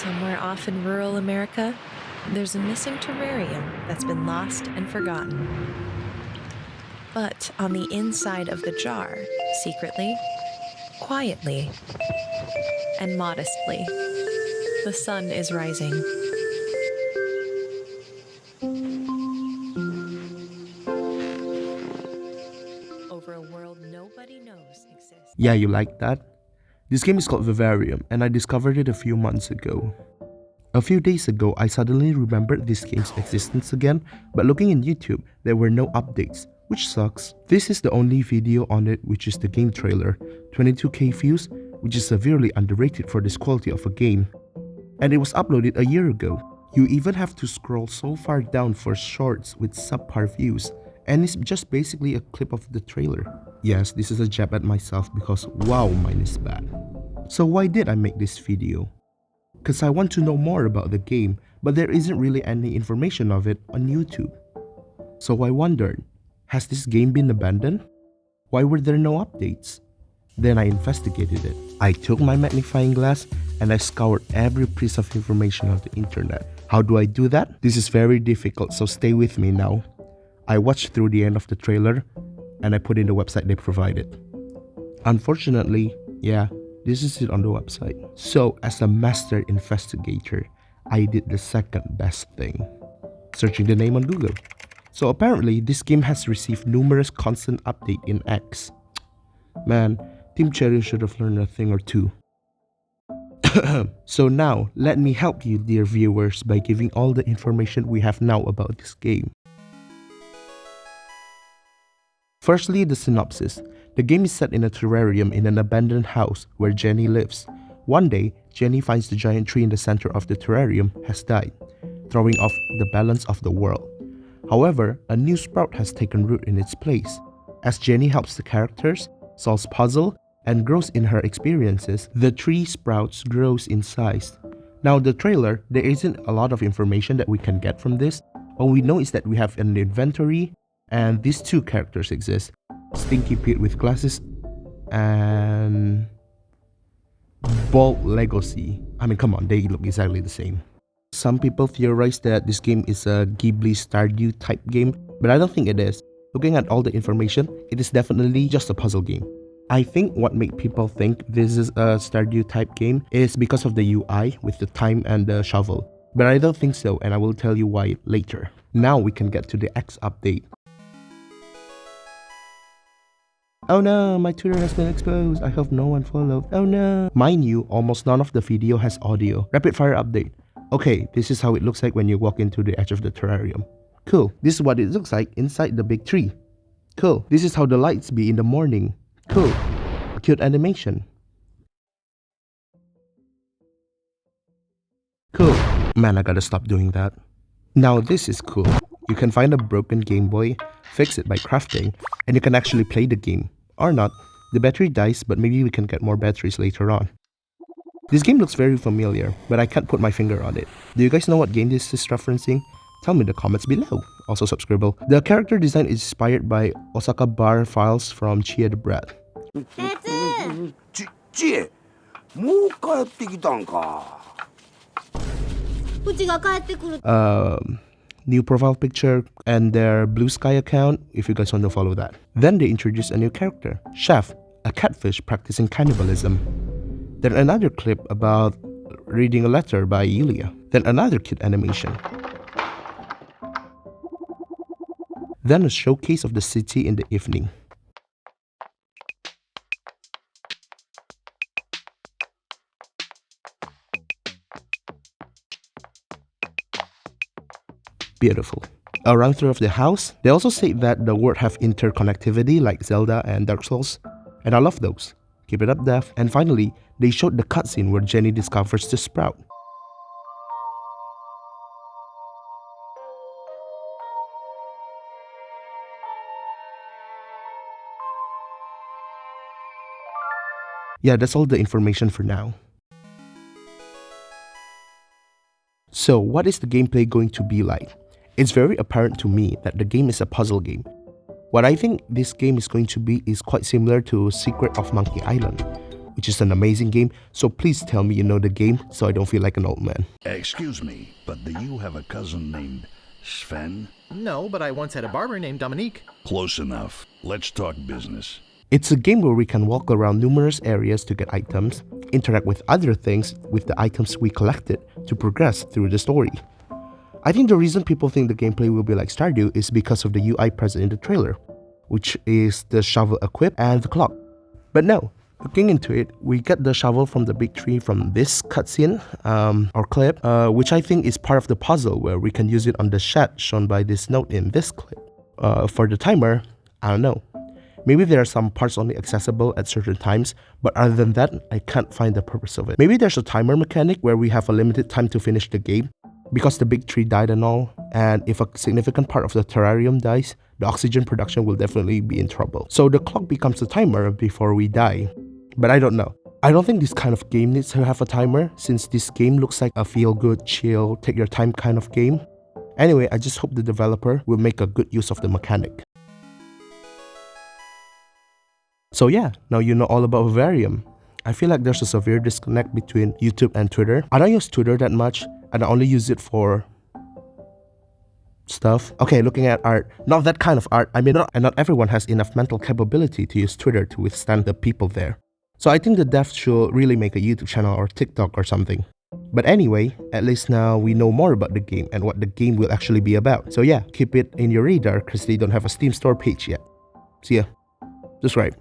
Somewhere off in rural America, there's a missing terrarium that's been lost and forgotten. But on the inside of the jar, secretly, quietly, and modestly, the sun is rising. Over a world nobody knows exists. Yeah, you like that? This game is called Vivarium, and I discovered it a few months ago. A few days ago, I suddenly remembered this game's existence again, but looking in YouTube, there were no updates, which sucks. This is the only video on it, which is the game trailer, 22k views, which is severely underrated for this quality of a game. And it was uploaded a year ago. You even have to scroll so far down for shorts with subpar views, and it's just basically a clip of the trailer. Yes, this is a jab at myself because wow, mine is bad. So why did I make this video? Cause I want to know more about the game, but there isn't really any information of it on YouTube. So I wondered, has this game been abandoned? Why were there no updates? Then I investigated it. I took my magnifying glass and I scoured every piece of information on the internet. How do I do that? This is very difficult, so stay with me now. I watched through the end of the trailer and I put in the website they provided. Unfortunately, yeah, this is it on the website. So as a master investigator, I did the second best thing, searching the name on Google. So apparently, this game has received numerous constant updates in X. Man, Team Cherry should have learned a thing or two. So now, let me help you dear viewers by giving all the information we have now about this game. Firstly, the synopsis. The game is set in a terrarium in an abandoned house where Jenny lives. One day, Jenny finds the giant tree in the center of the terrarium has died, throwing off the balance of the world. However, a new sprout has taken root in its place. As Jenny helps the characters, solves puzzles, and grows in her experiences, the tree sprouts grows in size. Now the trailer, there isn't a lot of information that we can get from this. All we know is that we have an inventory, and these two characters exist. Stinky Pete with glasses and Bolt Legacy. I mean, come on, they look exactly the same. Some people theorize that this game is a Ghibli Stardew type game, but I don't think it is. Looking at all the information, it is definitely just a puzzle game. I think what made people think this is a Stardew type game is because of the UI with the time and the shovel. But I don't think so, and I will tell you why later. Now we can get to the X update. Oh no, my Twitter has been exposed. I hope no one followed. Oh no. Mind you, almost none of the video has audio. Rapid fire update. Okay, this is how it looks like when you walk into the edge of the terrarium. Cool. This is what it looks like inside the big tree. Cool. This is how the lights be in the morning. Cool. Cute animation. Cool. Man, I gotta stop doing that. Now this is cool. You can find a broken Game Boy, fix it by crafting, and you can actually play the game. Or not. The battery dies, but maybe we can get more batteries later on. This game looks very familiar, but I can't put my finger on it. Do you guys know what game this is referencing? Tell me in the comments below. Also subscribe. The character design is inspired by Osaka Bar Files from Chia the Brat. Chia, もう帰ってきたんか。うちが帰ってくる。New profile picture and their Blue Sky account if you guys want to follow that. Then they introduce a new character, Chef, a catfish practicing cannibalism. Then another clip about reading a letter by Yulia. Then another cute animation. Then a showcase of the city in the evening. Beautiful. A run through of the house. They also say that the world have interconnectivity like Zelda and Dark Souls. And I love those. Keep it up, Dev. And finally, they showed the cutscene where Jenny discovers the sprout. Yeah, that's all the information for now. So, what is the gameplay going to be like? It's very apparent to me that the game is a puzzle game. What I think this game is going to be is quite similar to Secret of Monkey Island, which is an amazing game, so please tell me you know the game so I don't feel like an old man. Excuse me, but do you have a cousin named Sven? No, but I once had a barber named Dominique. Close enough. Let's talk business. It's a game where we can walk around numerous areas to get items, interact with other things with the items we collected to progress through the story. I think the reason people think the gameplay will be like Stardew is because of the UI present in the trailer, which is the shovel equip and the clock. But no, looking into it, we get the shovel from the big tree from this cutscene, or clip, which I think is part of the puzzle where we can use it on the shed shown by this note in this clip. For the timer, I don't know. Maybe there are some parts only accessible at certain times, but other than that, I can't find the purpose of it. Maybe there's a timer mechanic where we have a limited time to finish the game, because the big tree died and all, and if a significant part of the terrarium dies, the oxygen production will definitely be in trouble. So the clock becomes a timer before we die. But I don't know. I don't think this kind of game needs to have a timer, since this game looks like a feel-good, chill, take your time kind of game. Anyway, I just hope the developer will make a good use of the mechanic. So yeah, now you know all about Vivarium. I feel like there's a severe disconnect between YouTube and Twitter. I don't use Twitter that much, and I only use it for stuff. Okay, looking at art. Not that kind of art. I mean, not everyone has enough mental capability to use Twitter to withstand the people there. So I think the devs should really make a YouTube channel or TikTok or something. But anyway, at least now we know more about the game and what the game will actually be about. So yeah, keep it in your radar because they don't have a Steam store page yet. See ya. Subscribe.